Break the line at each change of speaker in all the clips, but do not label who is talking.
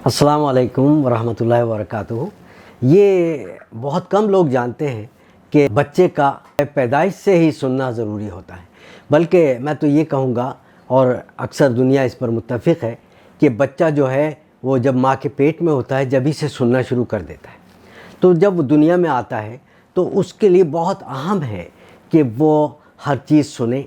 अस्सलाम वालेकुम वरहमतुल्लाहि वबरकातुहू। ये बहुत कम लोग जानते हैं कि बच्चे का पैदाइश से ही सुनना ज़रूरी होता है, बल्कि मैं तो ये कहूँगा और अक्सर दुनिया इस पर मुत्तफ़िक़ है कि बच्चा जो है वो जब माँ के पेट में होता है जभी से सुनना शुरू कर देता है। तो जब वो दुनिया में आता है तो उसके लिए बहुत अहम है कि वो हर चीज़ सुने,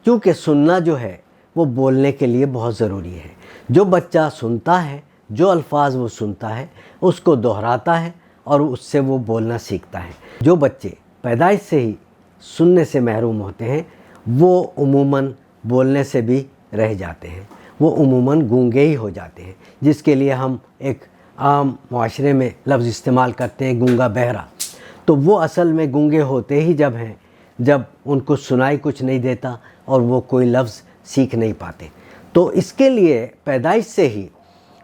क्योंकि सुनना जो है वो बोलने के लिए बहुत ज़रूरी है। जो बच्चा सुनता है, जो अल्फाज वो सुनता है उसको दोहराता है और उससे वो बोलना सीखता है। जो बच्चे पैदाइश से ही सुनने से महरूम होते हैं वो उमूमन बोलने से भी रह जाते हैं, वो उमूमन गूंगे ही हो जाते हैं, जिसके लिए हम एक आम मुआशरे में लफ्ज़ इस्तेमाल करते हैं गूंगा बहरा। तो वो असल में गूंगे होते ही जब हैं जब उनको सुनाई कुछ नहीं देता और वो कोई लफ्ज़ सीख नहीं पाते। तो इसके लिए पैदाइश से ही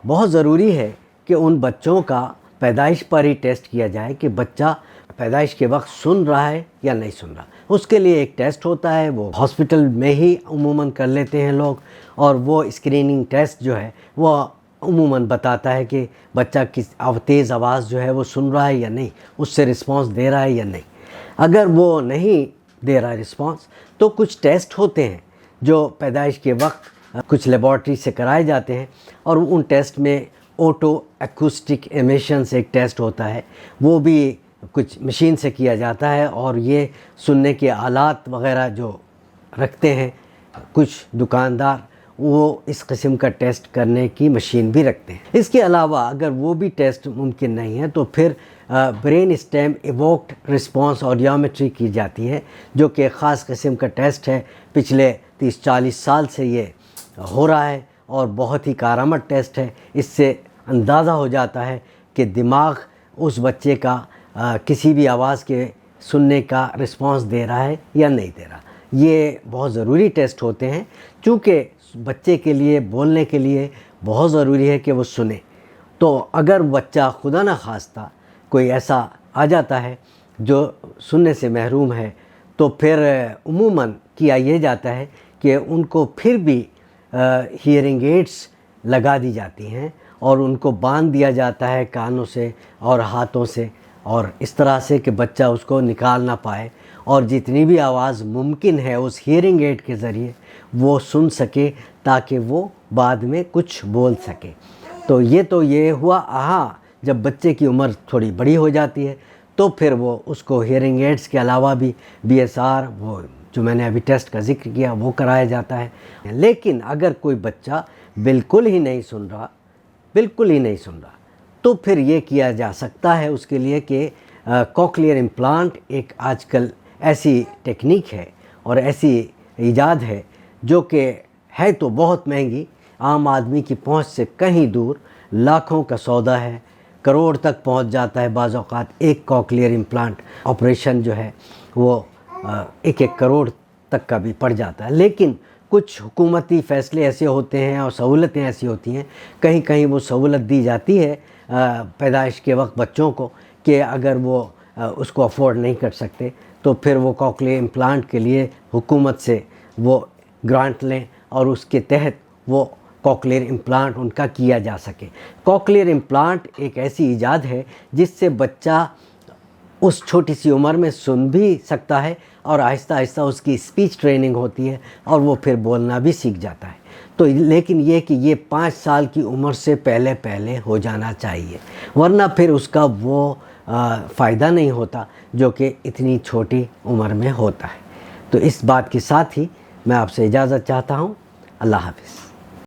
बहुत ज़रूरी है कि उन बच्चों का पैदाइश पर ही टेस्ट किया जाए कि बच्चा पैदाइश के वक्त सुन रहा है या नहीं सुन रहा। उसके लिए एक टेस्ट होता है, वो हॉस्पिटल में ही उमूमन कर लेते हैं लोग, और वो स्क्रीनिंग टेस्ट जो है वो उमूमन बताता है कि बच्चा किस तेज़ आवाज़ जो है वो सुन रहा है या नहीं, उससे रिस्पांस दे रहा है या नहीं। अगर वो नहीं दे रहा है रिस्पांस तो कुछ टेस्ट होते हैं जो पैदाइश के वक्त कुछ लेबॉर्ट्री से कराए जाते हैं, और उन टेस्ट में ऑटो एक्ूस्टिक एमिशंस एक टेस्ट होता है, वो भी कुछ मशीन से किया जाता है। और ये सुनने के आलात वग़ैरह जो रखते हैं कुछ दुकानदार, वो इस किस्म का टेस्ट करने की मशीन भी रखते हैं। इसके अलावा अगर वो भी टेस्ट मुमकिन नहीं है तो फिर brain stem evoked response audiometry की जाती है, जो कि ख़ास किस्म का टेस्ट है। पिछले 30-40 साल से ये हो रहा है और बहुत ही कारआमद टेस्ट है। इससे अंदाज़ा हो जाता है कि दिमाग उस बच्चे का किसी भी आवाज़ के सुनने का रिस्पांस दे रहा है या नहीं दे रहा। ये बहुत ज़रूरी टेस्ट होते हैं, चूँकि बच्चे के लिए बोलने के लिए बहुत ज़रूरी है कि वो सुने। तो अगर बच्चा खुदा न खास्ता कोई ऐसा आ जाता है जो सुनने से महरूम है तो फिर उमूमन किया ये जाता है कि उनको फिर भी हियरिंग एड्स लगा दी जाती हैं और उनको बांध दिया जाता है कानों से और हाथों से, और इस तरह से कि बच्चा उसको निकाल ना पाए और जितनी भी आवाज़ मुमकिन है उस हियरिंग एड के ज़रिए वो सुन सके, ताकि वो बाद में कुछ बोल सके। तो ये हुआ। हाँ, जब बच्चे की उम्र थोड़ी बड़ी हो जाती है तो फिर वो उसको हियरिंग एड्स के अलावा भी BSR, वो जो मैंने अभी टेस्ट का जिक्र किया, वो कराया जाता है। लेकिन अगर कोई बच्चा बिल्कुल ही नहीं सुन रहा, तो फिर ये किया जा सकता है उसके लिए कि कॉक्लियर इम्प्लांट एक आजकल ऐसी टेक्निक है और ऐसी ईजाद है जो कि है तो बहुत महंगी, आम आदमी की पहुंच से कहीं दूर, लाखों का सौदा है, करोड़ तक पहुंच जाता है। बाज़ औक़ात एक कॉक्लियर इम्प्लांट ऑपरेशन जो है वो 1-1 करोड़ तक का भी पड़ जाता है। लेकिन कुछ हुकूमती फ़ैसले ऐसे होते हैं और सहूलतें ऐसी होती हैं, कहीं कहीं वो सहूलत दी जाती है पैदाइश के वक्त बच्चों को कि अगर वो उसको अफोर्ड नहीं कर सकते तो फिर वो कॉक्लियर इम्प्लांट के लिए हुकूमत से वो ग्रांट लें और उसके तहत वो कॉक्लियर इम्प्लांट उनका किया जा सके। कॉक्लियर इम्प्लांट एक ऐसी ईजाद है जिससे बच्चा उस छोटी सी उम्र में सुन भी सकता है और आहिस्ता आहिस्ता उसकी स्पीच ट्रेनिंग होती है और वो फिर बोलना भी सीख जाता है। तो लेकिन ये कि ये 5 साल की उम्र से पहले हो जाना चाहिए, वरना फिर उसका वो फ़ायदा नहीं होता जो कि इतनी छोटी उम्र में होता है। तो इस बात के साथ ही मैं आपसे इजाज़त चाहता हूँ। अल्लाह हाफ़िज़।